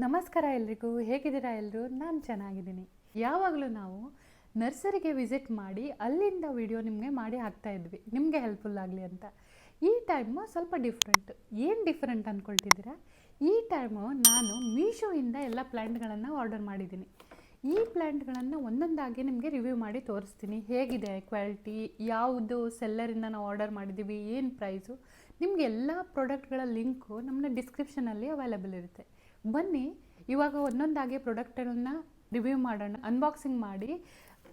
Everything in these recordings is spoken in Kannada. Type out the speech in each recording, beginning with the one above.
ನಮಸ್ಕಾರ ಎಲ್ರಿಗೂ, ಹೇಗಿದ್ದೀರಾ ಎಲ್ಲರೂ? ನಾನು ಚೆನ್ನಾಗಿದ್ದೀನಿ. ಯಾವಾಗಲೂ ನಾವು ನರ್ಸರಿಗೆ ವಿಸಿಟ್ ಮಾಡಿ ಅಲ್ಲಿಂದ ವಿಡಿಯೋ ನಿಮಗೆ ಮಾಡಿ ಹಾಕ್ತಾ ಇದ್ವಿ, ನಿಮಗೆ ಹೆಲ್ಪ್ಫುಲ್ ಆಗಲಿ ಅಂತ. ಈ ಟೈಮು ಸ್ವಲ್ಪ ಡಿಫ್ರೆಂಟ್. ಏನು ಡಿಫ್ರೆಂಟ್ ಅಂದ್ಕೊಳ್ತಿದ್ದೀರಾ? ಈ ಟೈಮು ನಾನು ಮೀಶೋಯಿಂದ ಎಲ್ಲ ಪ್ಲ್ಯಾಂಟ್ಗಳನ್ನು ಆರ್ಡರ್ ಮಾಡಿದ್ದೀನಿ. ಈ ಪ್ಲ್ಯಾಂಟ್ಗಳನ್ನು ಒಂದೊಂದಾಗಿ ನಿಮಗೆ ರಿವ್ಯೂ ಮಾಡಿ ತೋರಿಸ್ತೀನಿ. ಹೇಗಿದೆ ಕ್ವಾಲಿಟಿ, ಯಾವುದು ಸೆಲ್ಲರಿಂದ ನಾವು ಆರ್ಡರ್ ಮಾಡಿದ್ದೀವಿ, ಏನು ಪ್ರೈಸು, ನಿಮಗೆ ಎಲ್ಲ ಪ್ರಾಡಕ್ಟ್ಗಳ ಲಿಂಕು ನಮ್ಮನ್ನ ಡಿಸ್ಕ್ರಿಪ್ಷನಲ್ಲಿ ಅವೈಲೇಬಲ್ ಇರುತ್ತೆ. ಬನ್ನಿ ಇವಾಗ ಒಂದೊಂದಾಗಿ ಪ್ರಾಡಕ್ಟ್ಗಳನ್ನು ರಿವ್ಯೂ ಮಾಡೋಣ, ಅನ್ಬಾಕ್ಸಿಂಗ್ ಮಾಡಿ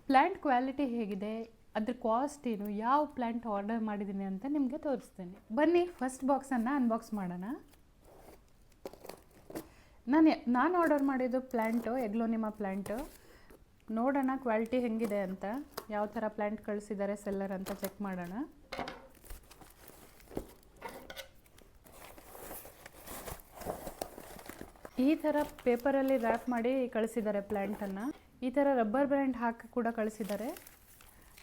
ಪ್ಲ್ಯಾಂಟ್ ಕ್ವಾಲಿಟಿ ಹೇಗಿದೆ, ಅದ್ರ ಕಾಸ್ಟ್ ಏನು, ಯಾವ ಪ್ಲ್ಯಾಂಟ್ ಆರ್ಡರ್ ಮಾಡಿದ್ದೀನಿ ಅಂತ ನಿಮಗೆ ತೋರಿಸ್ತೇನೆ. ಬನ್ನಿ ಫಸ್ಟ್ ಬಾಕ್ಸನ್ನು ಅನ್ಬಾಕ್ಸ್ ಮಾಡೋಣ. ನಾನು ಆರ್ಡರ್ ಮಾಡಿದ್ದು ಪ್ಲ್ಯಾಂಟು ಎಗ್ಲೋನಿಮಾ ಪ್ಲ್ಯಾಂಟು. ನೋಡೋಣ ಕ್ವಾಲಿಟಿ ಹೆಂಗಿದೆ ಅಂತ, ಯಾವ ಥರ ಪ್ಲ್ಯಾಂಟ್ ಕಳಿಸಿದ್ದಾರೆ ಸೆಲ್ಲರ್ ಅಂತ ಚೆಕ್ ಮಾಡೋಣ. ಈ ಥರ ಪೇಪರಲ್ಲಿ ರ್ಯಾಪ್ ಮಾಡಿ ಕಳಿಸಿದ್ದಾರೆ ಪ್ಲ್ಯಾಂಟನ್ನು. ಈ ಥರ ರಬ್ಬರ್ ಬ್ಯಾಂಡ್ ಹಾಕಿ ಕೂಡ ಕಳಿಸಿದ್ದಾರೆ.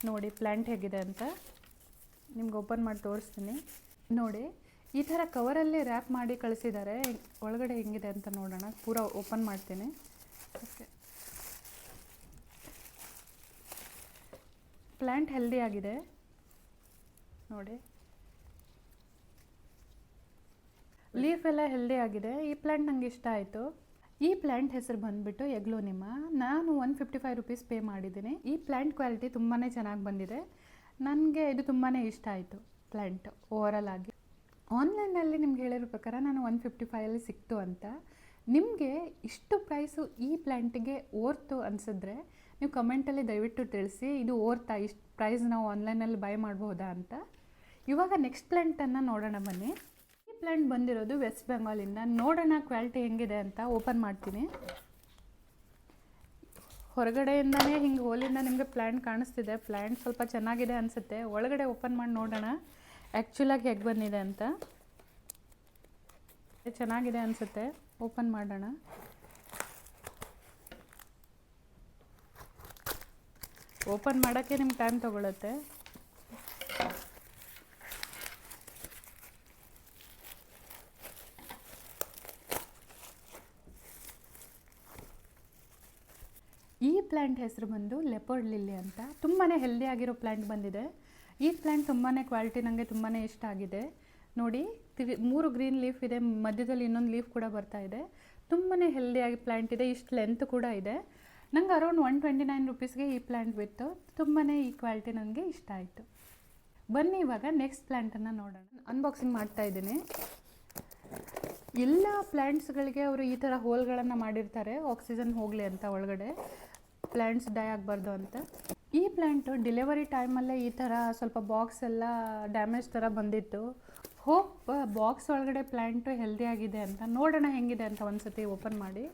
ನೋಡಿ ಪ್ಲ್ಯಾಂಟ್ ಹೇಗಿದೆ ಅಂತ ನಿಮ್ಗೆ ಓಪನ್ ಮಾಡಿ ತೋರಿಸ್ತೀನಿ. ನೋಡಿ ಈ ಥರ ಕವರಲ್ಲಿ ರ್ಯಾಪ್ ಮಾಡಿ ಕಳಿಸಿದ್ದಾರೆ. ಒಳಗಡೆ ಹೆಂಗಿದೆ ಅಂತ ನೋಡೋಣ. ಪೂರ ಓಪನ್ ಮಾಡ್ತೀನಿ. ಓಕೆ, ಪ್ಲ್ಯಾಂಟ್ ಹೆಲ್ದಿ ಆಗಿದೆ ನೋಡಿ. ಲೀಫ್ ಎಲ್ಲ ಹೆಲ್ದಿ ಆಗಿದೆ. ಈ ಪ್ಲ್ಯಾಂಟ್ ನನಗೆ ಇಷ್ಟ ಆಯಿತು. ಈ ಪ್ಲ್ಯಾಂಟ್ ಹೆಸರು ಬಂದುಬಿಟ್ಟು ಎಗ್ಲೋನಿಮಾ. ನಾನು 155 ರುಪೀಸ್ ಪೇ ಮಾಡಿದ್ದೀನಿ. ಈ ಪ್ಲ್ಯಾಂಟ್ ಕ್ವಾಲಿಟಿ ತುಂಬಾ ಚೆನ್ನಾಗಿ ಬಂದಿದೆ. ನನಗೆ ಇದು ತುಂಬಾ ಇಷ್ಟ ಆಯಿತು ಪ್ಲ್ಯಾಂಟ್ ಓವರಾಲ್ ಆಗಿ. ಆನ್ಲೈನಲ್ಲಿ ನಿಮ್ಗೆ ಹೇಳಿರೋ ಪ್ರಕಾರ ನಾನು 155 ಸಿಕ್ತು ಅಂತ. ನಿಮಗೆ ಇಷ್ಟು ಪ್ರೈಸು ಈ ಪ್ಲ್ಯಾಂಟಿಗೆ ಓರ್ತು ಅನಿಸಿದ್ರೆ ನೀವು ಕಮೆಂಟಲ್ಲಿ ದಯವಿಟ್ಟು ತಿಳಿಸಿ, ಇದು ಓರ್ತಾ, ಇಷ್ಟು ಪ್ರೈಸ್ ನಾವು ಆನ್ಲೈನಲ್ಲಿ ಬೈ ಮಾಡ್ಬೋದಾ ಅಂತ. ಇವಾಗ ನೆಕ್ಸ್ಟ್ ಪ್ಲ್ಯಾಂಟನ್ನು ನೋಡೋಣ ಬನ್ನಿ. ಈ ಪ್ಲ್ಯಾಂಟ್ ಬಂದಿರೋದು ವೆಸ್ಟ್ ಬೆಂಗಾಲಿಂದ. ನೋಡೋಣ ಕ್ವಾಲಿಟಿ ಹೆಂಗಿದೆ ಅಂತ. ಓಪನ್ ಮಾಡ್ತೀನಿ. ಹೊರಗಡೆಯಿಂದನೇ ಹಿಂಗೆ ಹೋಲಿಂದ ನಿಮಗೆ ಪ್ಲ್ಯಾಂಟ್ ಕಾಣಿಸ್ತಿದೆ. ಪ್ಲ್ಯಾಂಟ್ ಸ್ವಲ್ಪ ಚೆನ್ನಾಗಿದೆ ಅನಿಸುತ್ತೆ. ಒಳಗಡೆ ಓಪನ್ ಮಾಡಿ ನೋಡೋಣ ಆ್ಯಕ್ಚುಲಾಗಿ ಹೇಗೆ ಬಂದಿದೆ ಅಂತ. ಚೆನ್ನಾಗಿದೆ ಅನಿಸುತ್ತೆ. ಓಪನ್ ಮಾಡೋಣ. ಓಪನ್ ಮಾಡೋಕ್ಕೆ ನಿಮ್ಗೆ ಟೈಮ್ ತೊಗೊಳುತ್ತೆ. ಈ ಪ್ಲ್ಯಾಂಟ್ ಹೆಸರು ಬಂದು ಲೆಪರ್ಡ್ ಲಿಲ್ಲಿ ಅಂತ. ತುಂಬಾ ಹೆಲ್ದಿ ಆಗಿರೋ ಪ್ಲ್ಯಾಂಟ್ ಬಂದಿದೆ. ಈ ಪ್ಲ್ಯಾಂಟ್ ತುಂಬಾ ಕ್ವಾಲಿಟಿ ನನಗೆ ತುಂಬಾ ಇಷ್ಟ ಆಗಿದೆ. ನೋಡಿ 3 ಗ್ರೀನ್ ಲೀಫ್ ಇದೆ, ಮಧ್ಯದಲ್ಲಿ ಇನ್ನೊಂದು ಲೀಫ್ ಕೂಡ ಬರ್ತಾ ಇದೆ. ತುಂಬಾ ಹೆಲ್ದಿಯಾಗಿ ಪ್ಲ್ಯಾಂಟ್ ಇದೆ. ಇಷ್ಟು ಲೆಂತ್ ಕೂಡ ಇದೆ. ನಂಗೆ ಅರೌಂಡ್ 129 ರುಪೀಸ್ಗೆ ಈ ಪ್ಲ್ಯಾಂಟ್ ಬಿತ್ತು. ತುಂಬಾ ಈ ಕ್ವಾಲಿಟಿ ನನಗೆ ಇಷ್ಟ ಆಯಿತು. ಬನ್ನಿ ಇವಾಗ ನೆಕ್ಸ್ಟ್ ಪ್ಲ್ಯಾಂಟನ್ನು ನೋಡೋಣ. ಅನ್ಬಾಕ್ಸಿಂಗ್ ಮಾಡ್ತಾ ಇದ್ದೀನಿ. ಎಲ್ಲ ಪ್ಲ್ಯಾಂಟ್ಸ್ಗಳಿಗೆ ಅವರು ಈ ಥರ ಹೋಲ್ಗಳನ್ನು ಮಾಡಿರ್ತಾರೆ, ಆಕ್ಸಿಜನ್ ಹೋಗಲಿ ಅಂತ, ಒಳಗಡೆ ಪ್ಲ್ಯಾಂಟ್ಸ್ ಡೈ ಆಗಬಾರ್ದು ಅಂತ. ಈ ಪ್ಲ್ಯಾಂಟು ಡೆಲಿವರಿ ಟೈಮಲ್ಲೇ ಈ ಥರ ಸ್ವಲ್ಪ ಬಾಕ್ಸ್ ಎಲ್ಲ ಡ್ಯಾಮೇಜ್ ಥರ ಬಂದಿತ್ತು. ಹೋಪ್ ಬಾಕ್ಸ್ ಒಳಗಡೆ ಪ್ಲ್ಯಾಂಟು ಹೆಲ್ದಿ ಆಗಿದೆ ಅಂತ. ನೋಡೋಣ ಹೆಂಗಿದೆ ಅಂತ ಒಂದ್ಸತಿ ಓಪನ್ ಮಾಡಿ.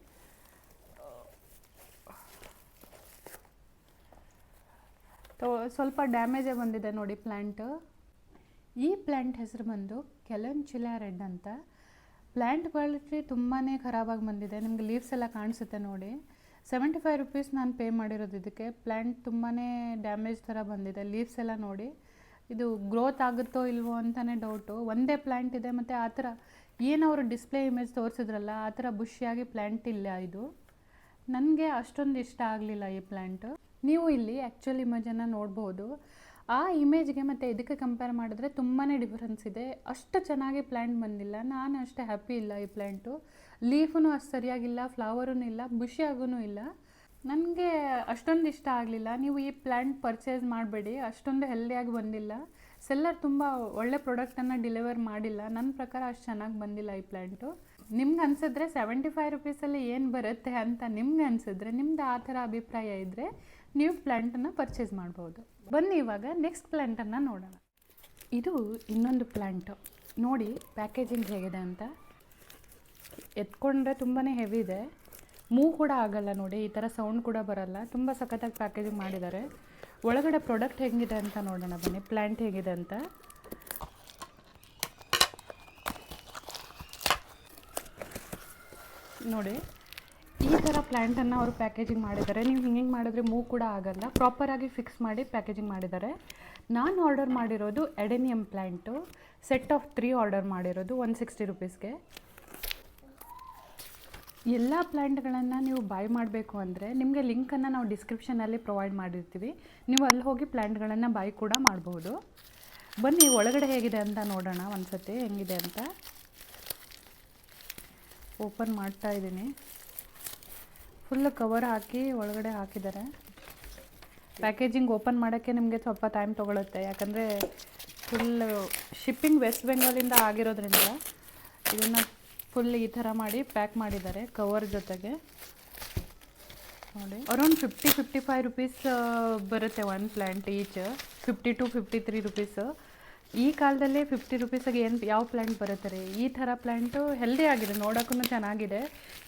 ಸ್ವಲ್ಪ ಡ್ಯಾಮೇಜೇ ಬಂದಿದೆ ನೋಡಿ ಪ್ಲ್ಯಾಂಟು. ಈ ಪ್ಲ್ಯಾಂಟ್ ಹೆಸರು ಬಂದು ಕ್ಯಾಲೆಂಚುಲಾ ರೆಡ್ ಅಂತ. ಪ್ಲ್ಯಾಂಟ್ ಕ್ವಾಲಿಟಿ ತುಂಬಾ ಖರಾಬಾಗಿ ಬಂದಿದೆ. ನಿಮಗೆ ಲೀವ್ಸ್ ಎಲ್ಲ ಕಾಣಿಸುತ್ತೆ ನೋಡಿ. 75 ರುಪೀಸ್ ನಾನು ಪೇ ಮಾಡಿರೋದು ಇದಕ್ಕೆ. ಪ್ಲ್ಯಾಂಟ್ ತುಂಬಾ ಡ್ಯಾಮೇಜ್ ಥರ ಬಂದಿದೆ. ಲೀವ್ಸ್ ಎಲ್ಲ ನೋಡಿ. ಇದು ಗ್ರೋತ್ ಆಗುತ್ತೋ ಇಲ್ವೋ ಅಂತಲೇ ಡೌಟು. ಒಂದೇ ಪ್ಲ್ಯಾಂಟ್ ಇದೆ ಮತ್ತು ಆ ಥರ ಏನವರು ಡಿಸ್ಪ್ಲೇ ಇಮೇಜ್ ತೋರಿಸಿದ್ರಲ್ಲ ಆ ಥರ ಬುಷಿಯಾಗಿ ಪ್ಲ್ಯಾಂಟ್ ಇಲ್ಲ. ಇದು ನನಗೆ ಅಷ್ಟೊಂದು ಇಷ್ಟ ಆಗಲಿಲ್ಲ ಈ ಪ್ಲ್ಯಾಂಟು. ನೀವು ಇಲ್ಲಿ ಆ್ಯಕ್ಚುಲ್ ಇಮೇಜನ್ನು ನೋಡ್ಬೋದು. ಆ ಇಮೇಜ್ಗೆ ಮತ್ತು ಇದಕ್ಕೆ ಕಂಪೇರ್ ಮಾಡಿದ್ರೆ ತುಂಬಾ ಡಿಫ್ರೆನ್ಸ್ ಇದೆ. ಅಷ್ಟು ಚೆನ್ನಾಗಿ ಪ್ಲ್ಯಾಂಟ್ ಬಂದಿಲ್ಲ. ನಾನು ಅಷ್ಟೇ ಹ್ಯಾಪಿ ಇಲ್ಲ ಈ ಪ್ಲ್ಯಾಂಟು. ಲೀಫೂ ಅಷ್ಟು ಸರಿಯಾಗಿಲ್ಲ, ಫ್ಲವರೂ ಇಲ್ಲ, ಬುಷಿಯಾಗೂ ಇಲ್ಲ. ನನಗೆ ಅಷ್ಟೊಂದು ಇಷ್ಟ ಆಗಲಿಲ್ಲ. ನೀವು ಈ ಪ್ಲ್ಯಾಂಟ್ ಪರ್ಚೇಸ್ ಮಾಡಬೇಡಿ, ಅಷ್ಟೊಂದು ಹೆಲ್ದಿಯಾಗಿ ಬಂದಿಲ್ಲ. ಸೆಲ್ಲರ್ ತುಂಬ ಒಳ್ಳೆ ಪ್ರಾಡಕ್ಟನ್ನು ಡೆಲಿವರ್ ಮಾಡಿಲ್ಲ. ನನ್ನ ಪ್ರಕಾರ ಅಷ್ಟು ಚೆನ್ನಾಗಿ ಬಂದಿಲ್ಲ ಈ ಪ್ಲ್ಯಾಂಟು. ನಿಮ್ಗೆ ಅನಿಸಿದ್ರೆ 75 ರುಪೀಸಲ್ಲಿ ಏನು ಬರುತ್ತೆ ಅಂತ ನಿಮ್ಗೆ ಅನಿಸಿದ್ರೆ, ನಿಮ್ದು ಆ ಥರ ಅಭಿಪ್ರಾಯ ಇದ್ದರೆ ನೀವು ಪ್ಲ್ಯಾಂಟನ್ನು ಪರ್ಚೇಸ್ ಮಾಡ್ಬೋದು. ಬನ್ನಿ ಇವಾಗ ನೆಕ್ಸ್ಟ್ ಪ್ಲ್ಯಾಂಟನ್ನು ನೋಡೋಣ. ಇದು ಇನ್ನೊಂದು ಪ್ಲ್ಯಾಂಟು. ನೋಡಿ ಪ್ಯಾಕೇಜಿಂಗ್ ಹೇಗಿದೆ ಅಂತ. ಎತ್ಕೊಂಡ್ರೆ ತುಂಬಾ ಹೆವಿ ಇದೆ. ಮೂವ್ ಕೂಡ ಆಗಲ್ಲ ನೋಡಿ. ಈ ಥರ ಸೌಂಡ್ ಕೂಡ ಬರಲ್ಲ. ತುಂಬ ಸಖತ್ತಾಗಿ ಪ್ಯಾಕೇಜಿಂಗ್ ಮಾಡಿದ್ದಾರೆ. ಒಳಗಡೆ ಪ್ರಾಡಕ್ಟ್ ಹೇಗಿದೆ ಅಂತ ನೋಡೋಣ ಬನ್ನಿ. ಪ್ಲ್ಯಾಂಟ್ ಹೇಗಿದೆ ಅಂತ. ನೋಡಿ ಈ ಥರ ಪ್ಲ್ಯಾಂಟನ್ನು ಅವರು ಪ್ಯಾಕೇಜಿಂಗ್ ಮಾಡಿದ್ದಾರೆ. ನೀವು ಹಿಂಗೆ ಮಾಡಿದ್ರೆ ಮೂವ್ ಕೂಡ ಆಗಲ್ಲ. ಪ್ರಾಪರಾಗಿ ಫಿಕ್ಸ್ ಮಾಡಿ ಪ್ಯಾಕೇಜಿಂಗ್ ಮಾಡಿದ್ದಾರೆ. ನಾನು ಆರ್ಡರ್ ಮಾಡಿರೋದು ಎಡೆನಿಯಮ್ ಪ್ಲ್ಯಾಂಟು. ಸೆಟ್ ಆಫ್ 3 ಆರ್ಡರ್ ಮಾಡಿರೋದು 160 ರುಪೀಸ್ಗೆ. ಎಲ್ಲ ಪ್ಲ್ಯಾಂಟ್ಗಳನ್ನು ನೀವು ಬೈ ಮಾಡಬೇಕು ಅಂದರೆ ನಿಮಗೆ ಲಿಂಕನ್ನು ನಾವು ಡಿಸ್ಕ್ರಿಪ್ಷನಲ್ಲಿ ಪ್ರೊವೈಡ್ ಮಾಡಿರ್ತೀವಿ. ನೀವು ಅಲ್ಲಿ ಹೋಗಿ ಪ್ಲ್ಯಾಂಟ್ಗಳನ್ನು ಬೈ ಕೂಡ ಮಾಡ್ಬೋದು. ಬನ್ನಿ ಒಳಗಡೆ ಹೇಗಿದೆ ಅಂತ ನೋಡೋಣ ಒಂದು ಸತಿ ಹೆಂಗಿದೆ ಅಂತ. ಓಪನ್ ಮಾಡ್ತಾ ಇದ್ದೀನಿ. ಫುಲ್ ಕವರ್ ಹಾಕಿ ಒಳಗಡೆ ಹಾಕಿದ್ದಾರೆ. ಪ್ಯಾಕೇಜಿಂಗ್ ಓಪನ್ ಮಾಡೋಕ್ಕೆ ನಿಮಗೆ ಸ್ವಲ್ಪ ಟೈಮ್ ತೊಗೊಳುತ್ತೆ, ಯಾಕಂದರೆ ಫುಲ್ ಶಿಪ್ಪಿಂಗ್ ವೆಸ್ಟ್ ಬೆಂಗಾಲಿಂದ ಆಗಿರೋದ್ರಿಂದ ಇದನ್ನು ಫುಲ್ ಈ ಥರ ಮಾಡಿ ಪ್ಯಾಕ್ ಮಾಡಿದ್ದಾರೆ ಕವರ್ ಜೊತೆಗೆ. ನೋಡಿ ಅರೌಂಡ್ 50-55 ರುಪೀಸ್ ಬರುತ್ತೆ ಒಂದು ಪ್ಲ್ಯಾಂಟ್ ಈಚ್. 50 to 53 rupees. ಈ ಕಾಲದಲ್ಲಿ 50 ರುಪೀಸಿಗೆ ಯಾವ ಪ್ಲ್ಯಾಂಟ್ ಬರುತ್ತೆ ರೀ? ಈ ಥರ ಪ್ಲ್ಯಾಂಟು ಹೆಲ್ದಿ ಆಗಿದೆ, ನೋಡೋಕ್ಕೂ ಚೆನ್ನಾಗಿದೆ.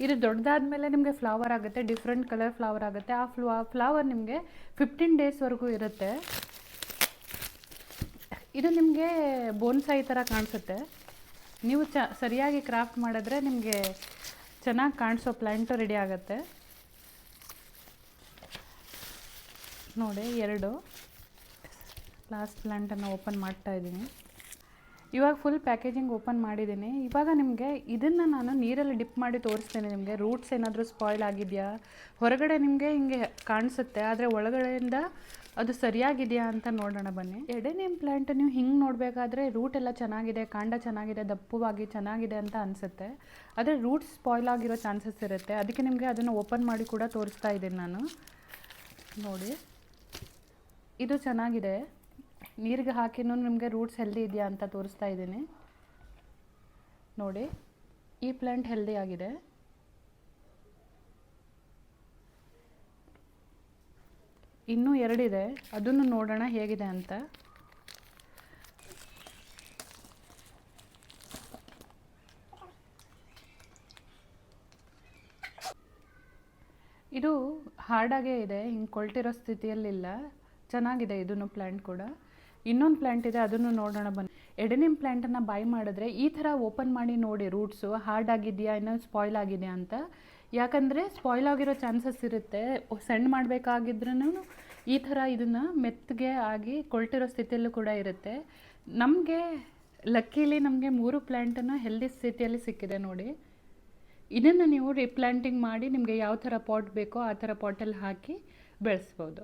ಇದು ದೊಡ್ಡದಾದ್ಮೇಲೆ ನಿಮಗೆ ಫ್ಲವರ್ ಆಗುತ್ತೆ, ಡಿಫ್ರೆಂಟ್ ಕಲರ್ ಫ್ಲವರ್ ಆಗುತ್ತೆ. ಆ ಫ್ಲವರ್ ನಿಮಗೆ 15 ಡೇಸ್ವರೆಗೂ ಇರುತ್ತೆ. ಇದು ನಿಮಗೆ ಬೋನ್ಸಾಯಿ ಥರ ಕಾಣಿಸುತ್ತೆ. ನೀವು ಸರಿಯಾಗಿ ಕ್ರಾಫ್ಟ್ ಮಾಡಿದ್ರೆ ನಿಮಗೆ ಚೆನ್ನಾಗಿ ಕಾಣಿಸೋ ಪ್ಲ್ಯಾಂಟು ರೆಡಿ ಆಗುತ್ತೆ. ನೋಡಿ 2 ಲಾಸ್ಟ್ ಪ್ಲ್ಯಾಂಟನ್ನು ಓಪನ್ ಮಾಡ್ತಾ ಇದ್ದೀನಿ. ಇವಾಗ ಫುಲ್ ಪ್ಯಾಕೇಜಿಂಗ್ ಓಪನ್ ಮಾಡಿದ್ದೀನಿ. ಇವಾಗ ನಿಮಗೆ ಇದನ್ನು ನಾನು ನೀರಲ್ಲಿ ಡಿಪ್ ಮಾಡಿ ತೋರಿಸ್ತೇನೆ ನಿಮಗೆ. ರೂಟ್ಸ್ ಏನಾದರೂ ಸ್ಪಾಯ್ಲ್ ಆಗಿದೆಯಾ, ಹೊರಗಡೆ ನಿಮಗೆ ಹಿಂಗೆ ಕಾಣಿಸುತ್ತೆ, ಆದರೆ ಒಳಗಡೆಯಿಂದ ಅದು ಸರಿಯಾಗಿದೆಯಾ ಅಂತ ನೋಡೋಣ ಬನ್ನಿ. ಎಡೆನಿಯಮ್ ಪ್ಲ್ಯಾಂಟ್ ನೀವು ಹಿಂಗೆ ನೋಡಬೇಕಾದ್ರೆ ರೂಟ್ ಎಲ್ಲ ಚೆನ್ನಾಗಿದೆ, ಕಾಂಡ ಚೆನ್ನಾಗಿದೆ, ದಪ್ಪವಾಗಿ ಚೆನ್ನಾಗಿದೆ ಅಂತ ಅನಿಸುತ್ತೆ. ಆದರೆ ರೂಟ್ಸ್ ಸ್ಪಾಯ್ಲ್ ಆಗಿರೋ ಚಾನ್ಸಸ್ ಇರುತ್ತೆ. ಅದಕ್ಕೆ ನಿಮಗೆ ಅದನ್ನು ಓಪನ್ ಮಾಡಿ ಕೂಡ ತೋರಿಸ್ತಾ ಇದ್ದೀನಿ ನಾನು. ನೋಡಿ ಇದು ಚೆನ್ನಾಗಿದೆ, ನೀರಿಗೆ ಹಾಕಿನೂ ನಿಮಗೆ ರೂಟ್ಸ್ ಹೆಲ್ದಿ ಇದೆಯಾ ಅಂತ ತೋರಿಸ್ತಾ ಇದ್ದೀನಿ. ನೋಡಿ ಈ ಪ್ಲ್ಯಾಂಟ್ ಹೆಲ್ದಿ ಆಗಿದೆ. ಇನ್ನೂ 2 ಇದೆ, ಅದನ್ನು ನೋಡೋಣ ಹೇಗಿದೆ ಅಂತ. ಇದು ಹಾರ್ಡಾಗೇ ಇದೆ, ಹಿಂಗೆ ಕೊಳ್ತಿರೋ ಸ್ಥಿತಿಯಲ್ಲಿಲ್ಲ, ಚೆನ್ನಾಗಿದೆ ಇದನ್ನು ಪ್ಲ್ಯಾಂಟ್ ಕೂಡ. ಇನ್ನೊಂದು ಪ್ಲ್ಯಾಂಟ್ ಇದೆ, ಅದನ್ನು ನೋಡೋಣ ಬನ್ನಿ. ಎಡೆನಿಯಮ್ ಪ್ಲ್ಯಾಂಟನ್ನು ಬೈ ಮಾಡಿದ್ರೆ ಈ ಥರ ಓಪನ್ ಮಾಡಿ ನೋಡಿ ರೂಟ್ಸು ಹಾರ್ಡ್ ಆಗಿದೆಯಾ, ಇನ್ನೊಂದು ಸ್ಪಾಯ್ಲ್ ಆಗಿದೆಯಾ ಅಂತ. ಯಾಕಂದರೆ ಸ್ಪಾಯ್ಲ್ ಆಗಿರೋ ಚಾನ್ಸಸ್ ಇರುತ್ತೆ. ಸೆಂಡ್ ಮಾಡಬೇಕಾಗಿದ್ರೂ ಈ ಥರ ಇದನ್ನು ಮೆತ್ತಗೆ ಆಗಿ ಕೊಳ್ತಿರೋ ಸ್ಥಿತಿಯಲ್ಲೂ ಕೂಡ ಇರುತ್ತೆ. ನಮಗೆ ಲಕ್ಕೀಲಿ ನಮಗೆ 3 ಪ್ಲ್ಯಾಂಟನ್ನು ಹೆಲ್ದಿ ಸ್ಥಿತಿಯಲ್ಲಿ ಸಿಕ್ಕಿದೆ ನೋಡಿ. ಇದನ್ನು ನೀವು ರೀಪ್ಲ್ಯಾಂಟಿಂಗ್ ಮಾಡಿ ನಿಮಗೆ ಯಾವ ಥರ ಪಾಟ್ ಬೇಕೋ ಆ ಥರ ಪಾಟಲ್ಲಿ ಹಾಕಿ ಬೆಳೆಸ್ಬೋದು.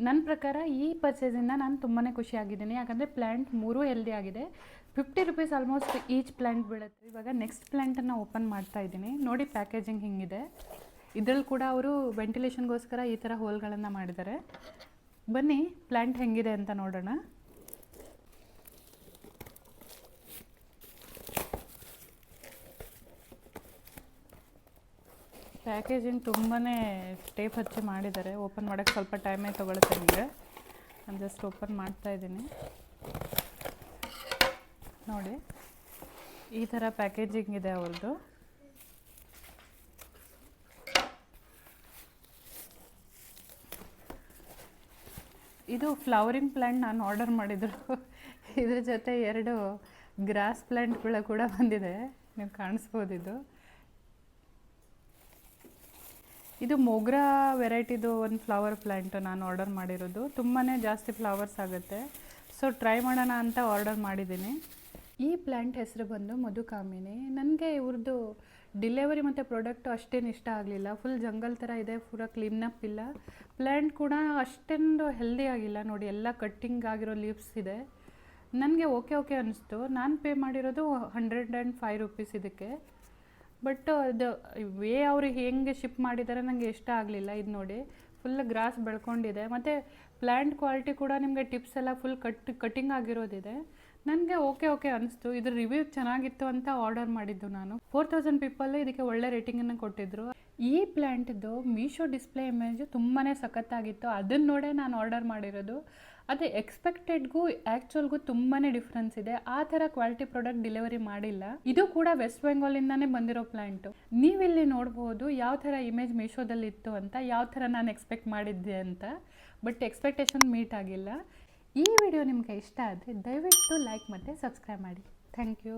ನನ್ನ ಪ್ರಕಾರ ಈ ಪರ್ಚೇಸಿಂದ ನಾನು ತುಂಬಾ ಖುಷಿಯಾಗಿದ್ದೀನಿ, ಯಾಕಂದರೆ ಪ್ಲ್ಯಾಂಟ್ 3 ಹೆಲ್ದಿ ಆಗಿದೆ. 50 ರುಪೀಸ್ ಆಲ್ಮೋಸ್ಟ್ ಈಚ್ ಪ್ಲ್ಯಾಂಟ್ ಬೀಳುತ್ತೆ. ಇವಾಗ ನೆಕ್ಸ್ಟ್ ಪ್ಲ್ಯಾಂಟನ್ನು ಓಪನ್ ಮಾಡ್ತಾ ಇದ್ದೀನಿ. ನೋಡಿ ಪ್ಯಾಕೇಜಿಂಗ್ ಹಿಂಗಿದೆ. ಇದರಲ್ಲಿ ಕೂಡ ಅವರು ವೆಂಟಿಲೇಷನ್ಗೋಸ್ಕರ ಈ ಥರ ಹೋಲ್ಗಳನ್ನು ಮಾಡಿದ್ದಾರೆ. ಬನ್ನಿ ಪ್ಲ್ಯಾಂಟ್ ಹೆಂಗಿದೆ ಅಂತ ನೋಡೋಣ. ಪ್ಯಾಕೇಜಿಂಗ್ ತುಂಬಾ ಟೇಪ್ ಹಚ್ಚಿ ಮಾಡಿದ್ದಾರೆ. ಓಪನ್ ಮಾಡೋಕ್ಕೆ ಸ್ವಲ್ಪ ಟೈಮೇ ತೊಗೊಳುತ್ತೆ ನಿಮಗೆ. ನಾನು ಜಸ್ಟ್ ಓಪನ್ ಮಾಡ್ತಾ ಇದ್ದೀನಿ. ನೋಡಿ ಈ ಥರ ಪ್ಯಾಕೇಜಿಂಗ್ ಇದೆ ಅವ್ರದ್ದು. ಇದು ಫ್ಲವರಿಂಗ್ ಪ್ಲ್ಯಾಂಟ್ ನಾನು ಆರ್ಡರ್ ಮಾಡಿದ್ರು. ಇದ್ರ ಜೊತೆ 2 ಗ್ರಾಸ್ ಪ್ಲ್ಯಾಂಟ್ಗಳು ಕೂಡ ಬಂದಿದೆ, ನೀವು ಕಾಣಿಸ್ಬೋದು. ಇದು ಮೊಗ್ರಾ ವೆರೈಟಿದು ಒಂದು ಫ್ಲವರ್ ಪ್ಲ್ಯಾಂಟು ನಾನು ಆರ್ಡರ್ ಮಾಡಿರೋದು. ತುಂಬಾ ಜಾಸ್ತಿ ಫ್ಲವರ್ಸ್ ಆಗುತ್ತೆ, ಸೊ ಟ್ರೈ ಮಾಡೋಣ ಅಂತ ಆರ್ಡರ್ ಮಾಡಿದ್ದೀನಿ. ಈ ಪ್ಲ್ಯಾಂಟ್ ಹೆಸರು ಬಂದು ಮಧುಕಾಮಿನಿ. ನನಗೆ ಇವ್ರದ್ದು ಡಿಲೆವರಿ ಮತ್ತು ಪ್ರಾಡಕ್ಟು ಅಷ್ಟೇನು ಇಷ್ಟ ಆಗಲಿಲ್ಲ. ಫುಲ್ ಜಂಗಲ್ ಥರ ಇದೆ, ಪೂರ ಕ್ಲೀನಪ್ ಇಲ್ಲ. ಪ್ಲ್ಯಾಂಟ್ ಕೂಡ ಅಷ್ಟೊಂದು ಹೆಲ್ದಿ ಆಗಿಲ್ಲ. ನೋಡಿ ಎಲ್ಲ ಕಟ್ಟಿಂಗ್ ಆಗಿರೋ ಲೀವ್ಸ್ ಇದೆ. ನನಗೆ ಓಕೆ ಅನ್ನಿಸ್ತು. ನಾನು ಪೇ ಮಾಡಿರೋದು 105 ರುಪೀಸ್ ಇದಕ್ಕೆ. ಬಟ್ ಅದು ವೇ ಅವ್ರಿಗೆ ಹೆಂಗೆ ಶಿಪ್ ಮಾಡಿದ್ದಾರೆ ನನಗೆ ಇಷ್ಟ ಆಗಲಿಲ್ಲ. ಇದು ನೋಡಿ ಫುಲ್ ಗ್ರಾಸ್ ಬೆಳ್ಕೊಂಡಿದೆ, ಮತ್ತು ಪ್ಲ್ಯಾಂಟ್ ಕ್ವಾಲಿಟಿ ಕೂಡ ನಿಮಗೆ ಟಿಪ್ಸ್ ಎಲ್ಲ ಫುಲ್ ಕಟ್ಟಿಂಗ್ ಆಗಿರೋದಿದೆ. ನನಗೆ ಓಕೆ ಅನಿಸ್ತು. ಇದ್ರ ರಿವ್ಯೂ ಚೆನ್ನಾಗಿತ್ತು ಅಂತ ಆರ್ಡರ್ ಮಾಡಿದ್ದು ನಾನು. 4000 ಪೀಪಲ್ ಇದಕ್ಕೆ ಒಳ್ಳೆ ರೇಟಿಂಗನ್ನು ಕೊಟ್ಟಿದ್ದರು. ಈ ಪ್ಲ್ಯಾಂಟ್ದು ಮೀಶೋ ಡಿಸ್ಪ್ಲೇ ಇಮೇಜು ತುಂಬಾ ಸಖತ್ತಾಗಿತ್ತು, ಅದನ್ನು ನೋಡೇ ನಾನು ಆರ್ಡರ್ ಮಾಡಿರೋದು. ಅದೇ ಎಕ್ಸ್ಪೆಕ್ಟೆಡ್ಗೂ ಆ್ಯಕ್ಚುಲ್ಗೂ ತುಂಬಾ ಡಿಫ್ರೆನ್ಸ್ ಇದೆ. ಆ ಥರ ಕ್ವಾಲಿಟಿ ಪ್ರಾಡಕ್ಟ್ ಡೆಲಿವರಿ ಮಾಡಿಲ್ಲ. ಇದು ಕೂಡ ವೆಸ್ಟ್ ಬೆಂಗಾಲಿಂದಾನೇ ಬಂದಿರೋ ಪ್ಲ್ಯಾಂಟು. ನೀವಿಲ್ಲಿ ನೋಡ್ಬೋದು ಯಾವ ಥರ ಇಮೇಜ್ ಮೀಶೋದಲ್ಲಿ ಇತ್ತು ಅಂತ, ಯಾವ ಥರ ನಾನು ಎಕ್ಸ್ಪೆಕ್ಟ್ ಮಾಡಿದ್ದೆ ಅಂತ. ಬಟ್ ಎಕ್ಸ್ಪೆಕ್ಟೇಷನ್ ಮೀಟ್ ಆಗಿಲ್ಲ. ಈ ವಿಡಿಯೋ ನಿಮಗೆ ಇಷ್ಟ ಆದರೆ ದಯವಿಟ್ಟು ಲೈಕ್ ಮತ್ತು ಸಬ್ಸ್ಕ್ರೈಬ್ ಮಾಡಿ. Thank you.